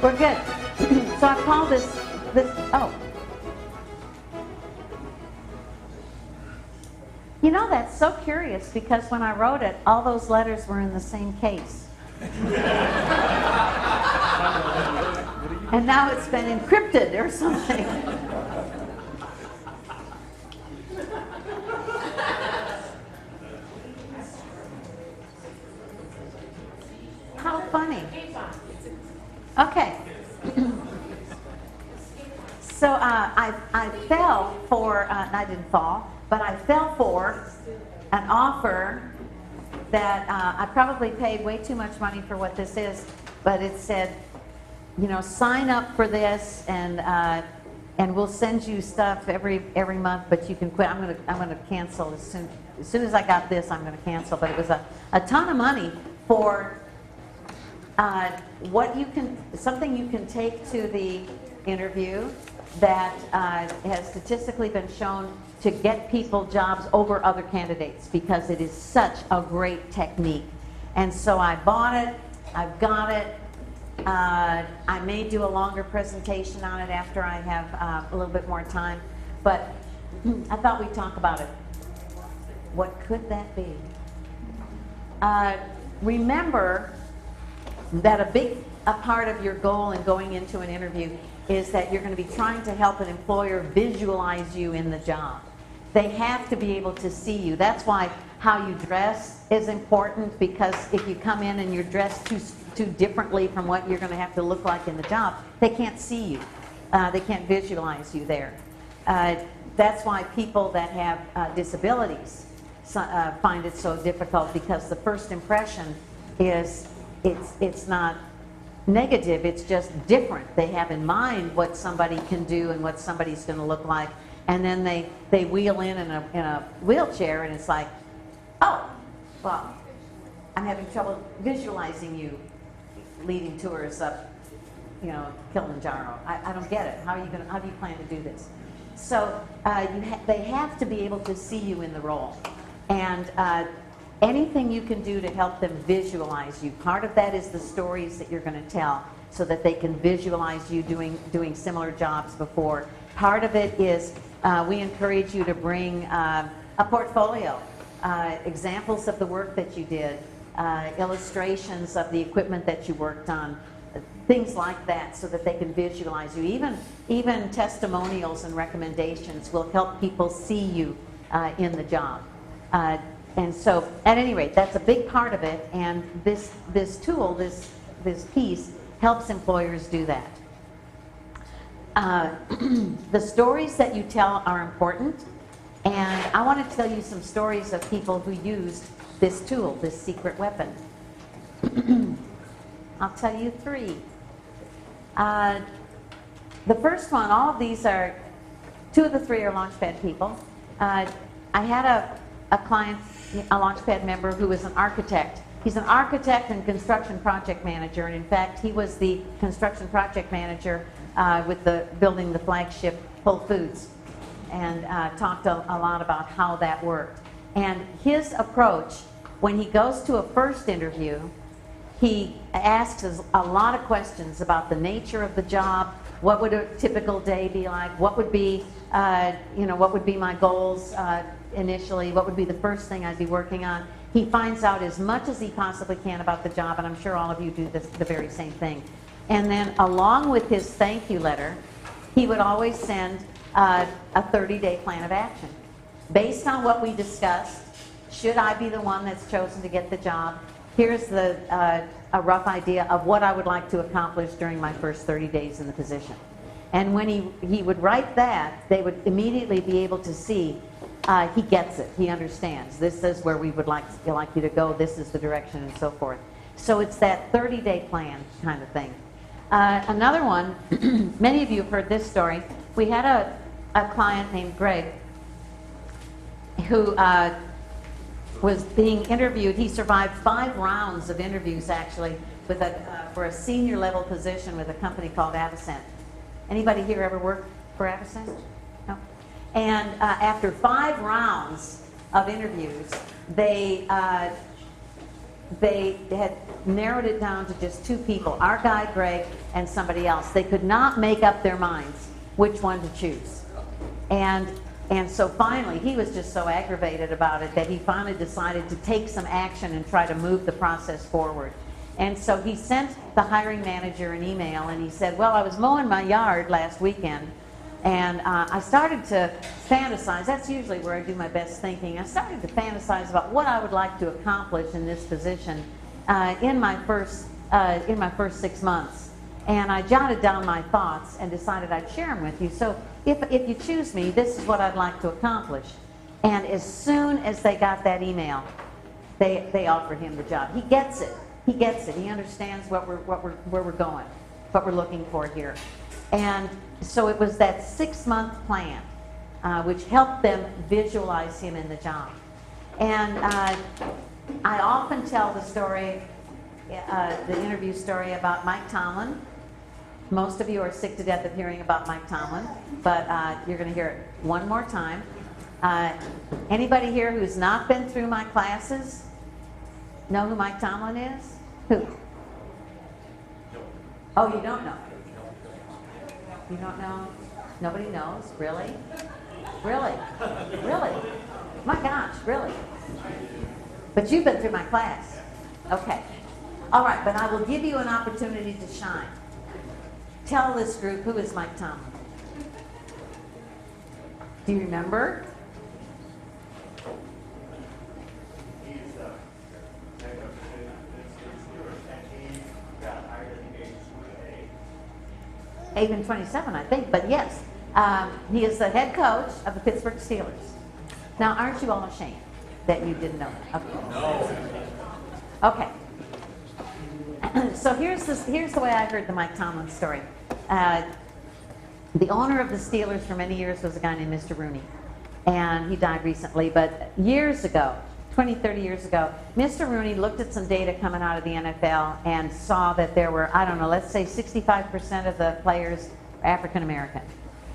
We're good. So I've called this, oh. You know, that's so curious because when I wrote it, all those letters were in the same case. And now it's been encrypted or something. How funny. Okay. So I fell for, I didn't fall, but I fell for an offer that I probably paid way too much money for what this is, but it said, you know, sign up for this and we'll send you stuff every month, but you can quit. I'm gonna cancel as soon as I got this. I'm gonna cancel. But it was a ton of money for something you can take to the interview that has statistically been shown to get people jobs over other candidates because it is such a great technique. And so I bought it. I've got it. I may do a longer presentation on it after I have a little bit more time, but I thought we'd talk about it. What could that be? Remember that a part of your goal in going into an interview is that you're going to be trying to help an employer visualize you in the job. They have to be able to see you. That's why how you dress is important, because if you come in and you're dressed too differently from what you're going to have to look like in the job, they can't see you. They can't visualize you there. That's why people that have disabilities find it so difficult, because the first impression is it's not negative, it's just different. They have in mind what somebody can do and what somebody's going to look like, and then they wheel in a wheelchair, and it's like, oh, well, I'm having trouble visualizing you leading tourists up, you know, Kilimanjaro. I don't get it. How do you plan to do this? So they have to be able to see you in the role, and anything you can do to help them visualize you. Part of that is the stories that you're going to tell, so that they can visualize you doing similar jobs before. Part of it is we encourage you to bring a portfolio, examples of the work that you did, illustrations of the equipment that you worked on, things like that, so that they can visualize you. Even testimonials and recommendations will help people see you in the job. And so, at any rate, that's a big part of it, and this tool, this piece, helps employers do that. The stories that you tell are important, and I want to tell you some stories of people who used this tool, this secret weapon. I'll tell you 3. The first one, all of these are, 2 of the 3 are Launchpad people. I had a client, a Launchpad member, who is an architect. He's an architect and construction project manager, and in fact, he was the construction project manager with building the flagship Whole Foods, and talked a lot about how that worked. And his approach, when he goes to a first interview, he asks us a lot of questions about the nature of the job. What would a typical day be like? What would be, what would be my goals initially? What would be the first thing I'd be working on? He finds out as much as he possibly can about the job, and I'm sure all of you do the very same thing. And then, along with his thank you letter, he would always send a 30-day plan of action. Based on what we discussed, should I be the one that's chosen to get the job, here's a rough idea of what I would like to accomplish during my first 30 days in the position. And when he would write that, they would immediately be able to see he gets it, he understands. This is where we would like you to go, this is the direction, and so forth. So it's that 30-day plan kind of thing. Another one, many of you have heard this story. We had a client named Greg who was being interviewed. He survived 5 rounds of interviews, actually, for a senior level position with a company called Avocent. Anybody here ever worked for Avocent? No? And after 5 rounds of interviews, they they had narrowed it down to just two people, our guy Greg and somebody else. They could not make up their minds which one to choose. And so finally, he was just so aggravated about it that he finally decided to take some action and try to move the process forward. And so he sent the hiring manager an email, and he said, well, I was mowing my yard last weekend, and I started to fantasize. That's usually where I do my best thinking. I started to fantasize about what I would like to accomplish in this position in my first 6 months. And I jotted down my thoughts and decided I'd share them with you. So if you choose me, this is what I'd like to accomplish. And as soon as they got that email, they offered him the job. He gets it. He gets it. He understands where we're going, what we're looking for here. And so it was that 6-month plan which helped them visualize him in the job. And I often tell the story, the interview story about Mike Tomlin. Most of you are sick to death of hearing about Mike Tomlin, but you're going to hear it one more time. Anybody here who's not been through my classes know who Mike Tomlin is? Who? Oh, you don't know? You don't know? Nobody knows? Really? Really? Really? My gosh, really? But you've been through my class. Okay. All right, but I will give you an opportunity to shine. Tell this group, who is Mike Tomlin? Do you remember? He's got hired at the age of 8 and 27, I think, but yes. He is the head coach of the Pittsburgh Steelers. Now, aren't you all ashamed that you didn't know that? Okay. No. Okay. So here's the way I heard the Mike Tomlin story. The owner of the Steelers for many years was a guy named Mr. Rooney, and he died recently. But years ago, 20, 30 years ago, Mr. Rooney looked at some data coming out of the NFL and saw that there were, I don't know, let's say 65% of the players were African American.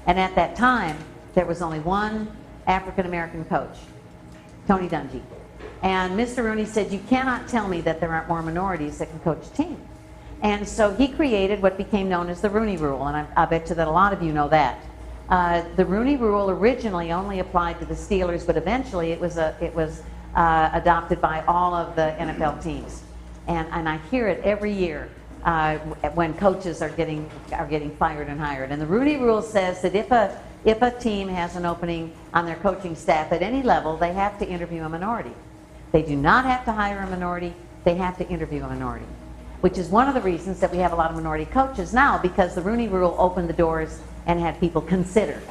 And at that time, there was only one African American coach, Tony Dungy. And Mr. Rooney said, you cannot tell me that there aren't more minorities that can coach a team. And so he created what became known as the Rooney Rule, and I bet you that a lot of you know that. The Rooney Rule originally only applied to the Steelers, but eventually it was adopted by all of the NFL teams. And I hear it every year when coaches are getting fired and hired. And the Rooney Rule says that if a team has an opening on their coaching staff at any level, they have to interview a minority. They do not have to hire a minority, they have to interview a minority, which is one of the reasons that we have a lot of minority coaches now, because the Rooney Rule opened the doors and had people consider.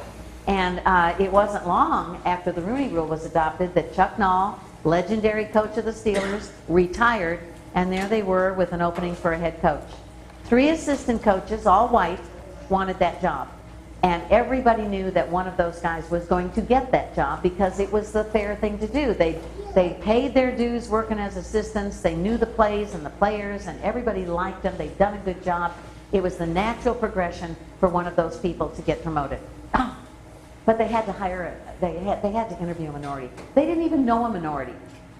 And it wasn't long after the Rooney Rule was adopted that Chuck Noll, legendary coach of the Steelers, retired, and there they were with an opening for a head coach. 3 assistant coaches, all white, wanted that job. And everybody knew that one of those guys was going to get that job because it was the fair thing to do. They paid their dues working as assistants. They knew the plays and the players, and everybody liked them. They'd done a good job. It was the natural progression for one of those people to get promoted. Oh, but they had to hire they had to interview a minority. They didn't even know a minority.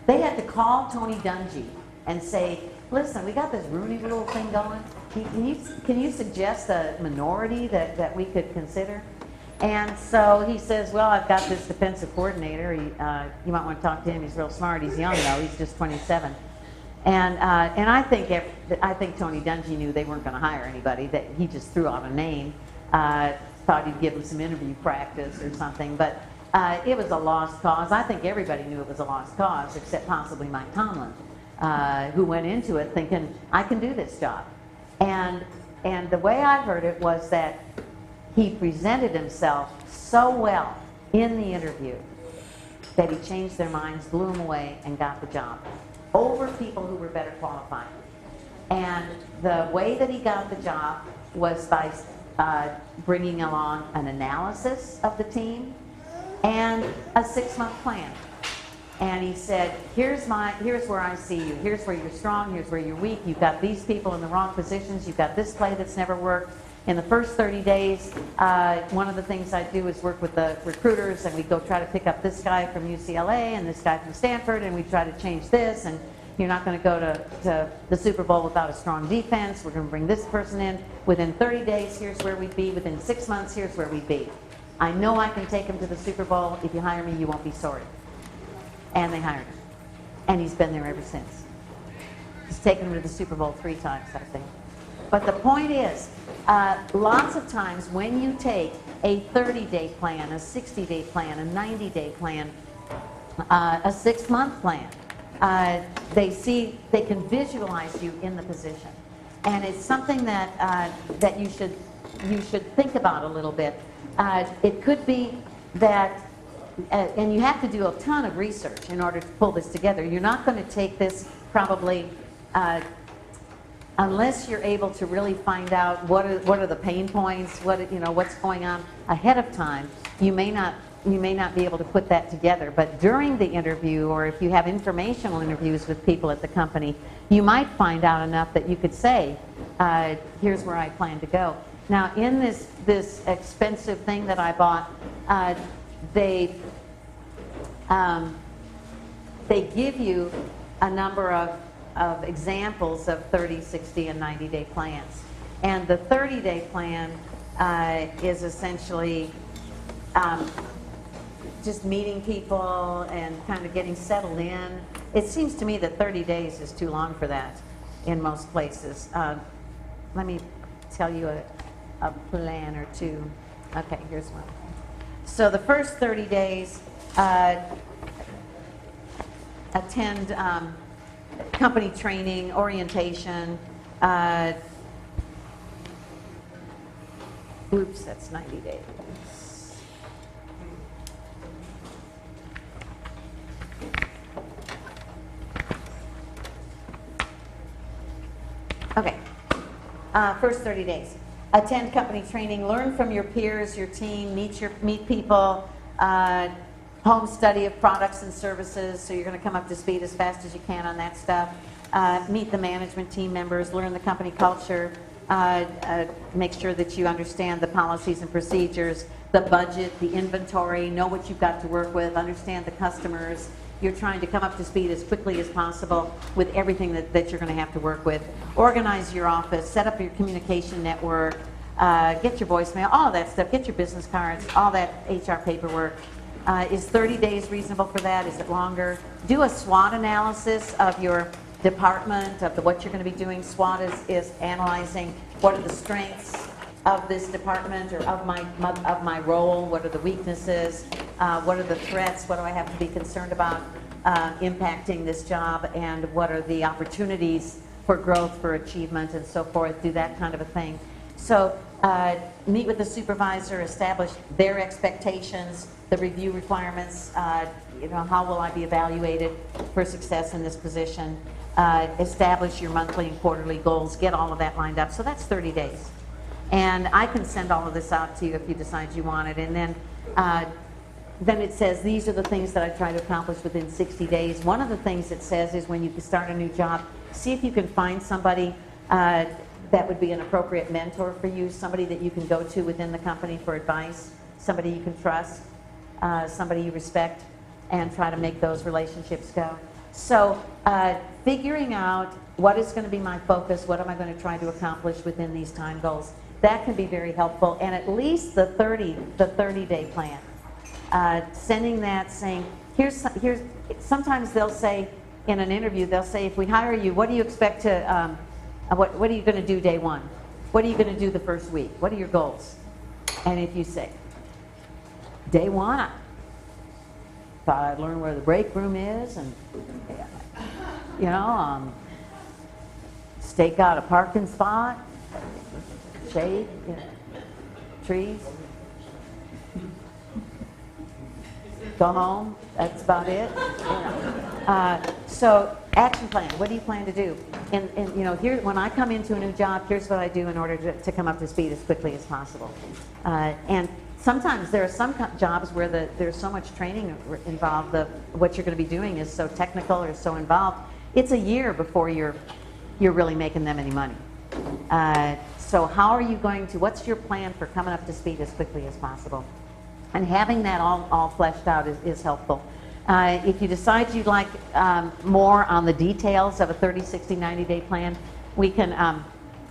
They had to call Tony Dungy and say, listen, we got this Rooney Rule thing going. Can you suggest a minority that we could consider? And so he says, well, I've got this defensive coordinator. You might want to talk to him. He's real smart. He's young, though. He's just 27. And I think Tony Dungy knew they weren't going to hire anybody. That he just threw out a name, thought he'd give him some interview practice or something. But it was a lost cause. I think everybody knew it was a lost cause, except possibly Mike Tomlin, who went into it thinking, I can do this job. And the way I heard it was that he presented himself so well in the interview that he changed their minds, blew them away, and got the job over people who were better qualified. And the way that he got the job was by bringing along an analysis of the team and a 6-month plan. And he said, here's where I see you. Here's where you're strong. Here's where you're weak. You've got these people in the wrong positions. You've got this play that's never worked. In the first 30 days, one of the things I do is work with the recruiters, and we go try to pick up this guy from UCLA and this guy from Stanford, and we try to change this. And You're not going to go to the Super Bowl without a strong defense. We're going to bring this person in. Within 30 days, here's where we'd be. Within 6 months, here's where we'd be. I know I can take him to the Super Bowl. If you hire me, you won't be sorry. And they hired him. And he's been there ever since. He's taken him to the Super Bowl 3 times, I think. But the point is, lots of times when you take a 30-day plan, a 60-day plan, a 90-day plan, a 6-month plan, they can visualize you in the position. And it's something that you should think about a little bit. It could be that, and you have to do a ton of research in order to pull this together. You're not going to take this probably unless you're able to really find out what are the pain points, what's going on ahead of time. You may not be able to put that together. But during the interview, or if you have informational interviews with people at the company, you might find out enough that you could say, here's where I plan to go. Now, in this expensive thing that I bought, they give you a number of examples of 30, 60, and 90-day plans. And the 30-day plan is essentially just meeting people and kind of getting settled in. It seems to me that 30 days is too long for that in most places. Let me tell you a plan or two. Okay, here's one. So the first 30 days, attend company training, orientation. Oops, that's 90 days. Okay, first 30 days. Attend company training, learn from your peers, your team, meet people, home study of products and services, so you're going to come up to speed as fast as you can on that stuff. Meet the management team members, learn the company culture, make sure that you understand the policies and procedures, the budget, the inventory, know what you've got to work with, understand the customers. You're trying to come up to speed as quickly as possible with everything that you're going to have to work with. Organize your office, set up your communication network, get your voicemail, all that stuff, get your business cards, all that HR paperwork. Is 30 days reasonable for that? Is it longer? Do a SWOT analysis of your department, of what you're going to be doing. SWOT is analyzing what are the strengths of this department or of my role, what are the weaknesses, what are the threats, what do I have to be concerned about impacting this job, and what are the opportunities for growth, for achievement, and so forth. Do that kind of a thing. So meet with the supervisor, establish their expectations, the review requirements, how will I be evaluated for success in this position, establish your monthly and quarterly goals, get all of that lined up. So that's 30 days. And I can send all of this out to you if you decide you want it. And then it says these are the things that I try to accomplish within 60 days. One of the things it says is when you start a new job, see if you can find somebody that would be an appropriate mentor for you, somebody that you can go to within the company for advice, somebody you can trust, somebody you respect, and try to make those relationships go. So figuring out what is going to be my focus, what am I going to try to accomplish within these time goals, that can be very helpful. And at least the 30-day plan. Sending that, saying, here's, sometimes they'll say in an interview, they'll say, if we hire you, what do you expect to, what are you going to do day one? What are you going to do the first week? What are your goals? And if you say, day one, I thought I'd learn where the break room is and, stake out a parking spot, shade, trees, go home, that's about it. So action plan, what do you plan to do? And here, when I come into a new job, here's what I do in order to come up to speed as quickly as possible. And sometimes there are some jobs where there's so much training involved, what you're going to be doing is so technical or so involved, it's a year before you're really making them any money. So how are you going to, what's your plan for coming up to speed as quickly as possible? And having that all fleshed out is helpful. If you decide you'd like more on the details of a 30, 60, 90-day plan, we can,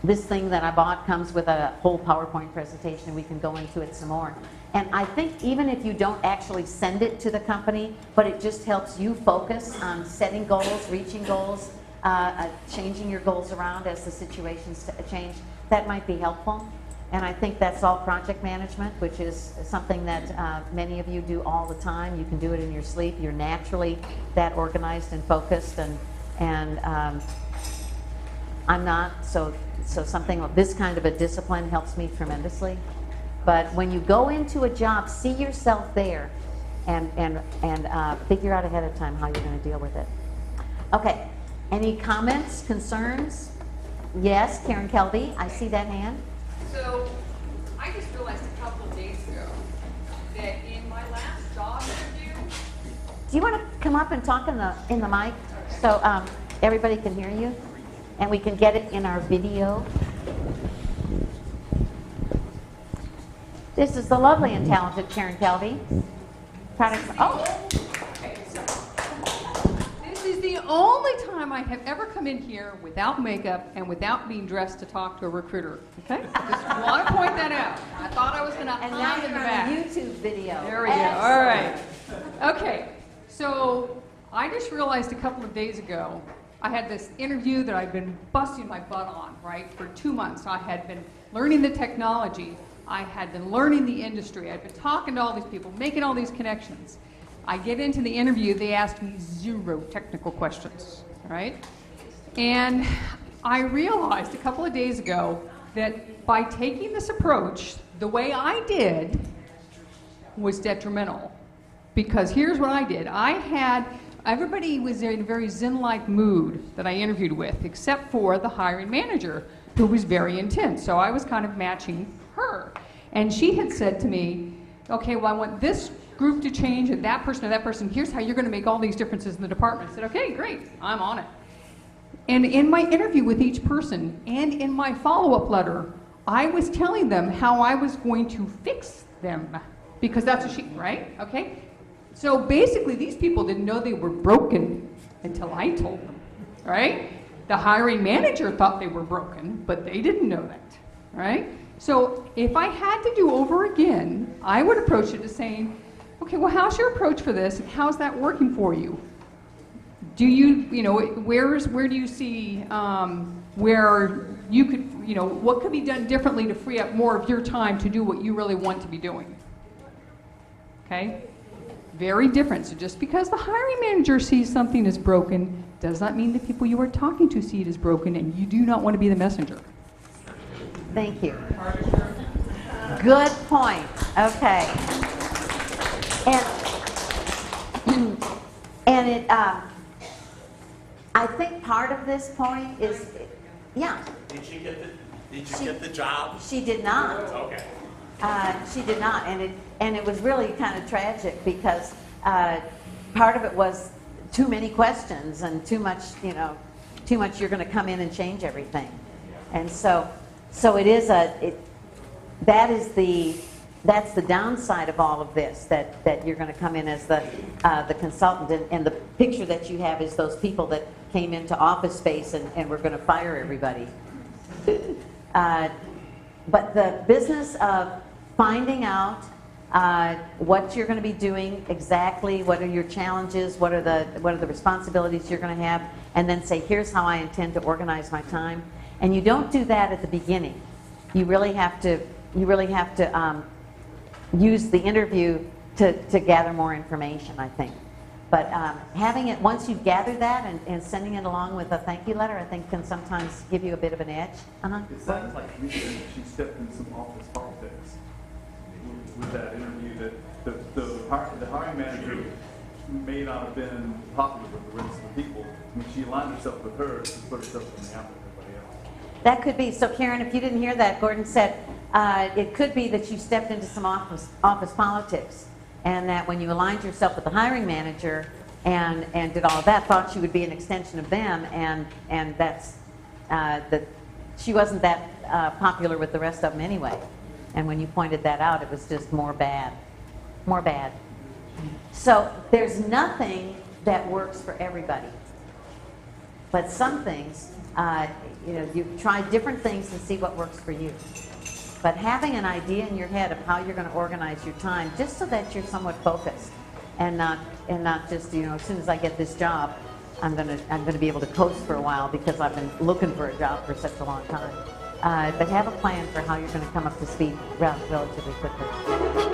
this thing that I bought comes with a whole PowerPoint presentation. We can go into it some more. And I think even if you don't actually send it to the company, but it just helps you focus on setting goals, reaching goals, changing your goals around as the situations change, that might be helpful. And I think that's all project management, which is something that many of you do all the time. You can do it in your sleep. You're naturally that organized and focused, and I'm not, so something of this kind of a discipline helps me tremendously. But when you go into a job, see yourself there and figure out ahead of time how you're going to deal with it. Okay, any comments, concerns? Yes, Karen Kelby, I see that hand. So I just realized a couple of days ago that in my last job interview. Do you want to come up and talk in the mic so everybody can hear you and we can get it in our video? This is the lovely and talented Karen Kelby. Okay, so this is the only time I have ever come in here without makeup and without being dressed to talk to a recruiter. Okay, just want to point that out. I thought I was going to And now hide in you're the on back. a YouTube video. There we go. All right. Okay, so I just realized a couple of days ago I had this interview that I've been busting my butt on, right, for 2 months. I had been learning the technology. I had been learning the industry. I'd been talking to all these people, making all these connections. I get into the interview, they asked me 0 technical questions, right? And I realized a couple of days ago that by taking this approach, the way I did was detrimental. Because here's what I did. Everybody was in a very zen-like mood that I interviewed with, except for the hiring manager, who was very intense. So I was kind of matching her. And she had said to me, okay, well, I want this group to change and that person. Here's how you're going to make all these differences in the department. I said, okay, great, I'm on it. And in my interview with each person and in my follow-up letter, I was telling them how I was going to fix them, because that's what right? Okay? So basically, these people didn't know they were broken until I told them, right? The hiring manager thought they were broken, but they didn't know that, right? So if I had to do over again, I would approach it as saying, okay, well, how's your approach for this, and how's that working for you? Do where do you see where you could, what could be done differently to free up more of your time to do what you really want to be doing? Okay? Very different. So just because the hiring manager sees something as broken does not mean the people you are talking to see it as broken, and you do not want to be the messenger. Thank you. Good point. Okay. And it, I think part of this point is, yeah. Did you get the job? She did not. Okay. She did not, and it was really kind of tragic because part of it was too many questions and too much you're going to come in and change everything, and so it is that's the downside of all of this, that you're going to come in as the consultant, and the picture that you have is those people that came into Office Space and we're going to fire everybody. But the business of finding out what you're going to be doing exactly, what are your challenges, what are the responsibilities you're going to have, and then say, here's how I intend to organize my time. And you don't do that at the beginning. You really have to use the interview to gather more information, I think. But having it, once you've gathered that and sending it along with a thank you letter, I think can sometimes give you a bit of an edge. It sounds like she stepped in some office politics with that interview, that the hiring manager may not have been popular with the rest of the people. When she aligned herself with her, she put herself in the out with everybody else. That could be. So Karen, if you didn't hear that, Gordon said it could be that you stepped into some office politics, and that when you aligned yourself with the hiring manager and did all of that, thought you would be an extension of them, and that's that she wasn't that popular with the rest of them anyway. And when you pointed that out, it was just more bad. So there's nothing that works for everybody. But some things, you try different things and see what works for you. But having an idea in your head of how you're going to organize your time, just so that you're somewhat focused, and not just, as soon as I get this job, I'm going to be able to coast for a while because I've been looking for a job for such a long time. But have a plan for how you're going to come up to speed relatively quickly.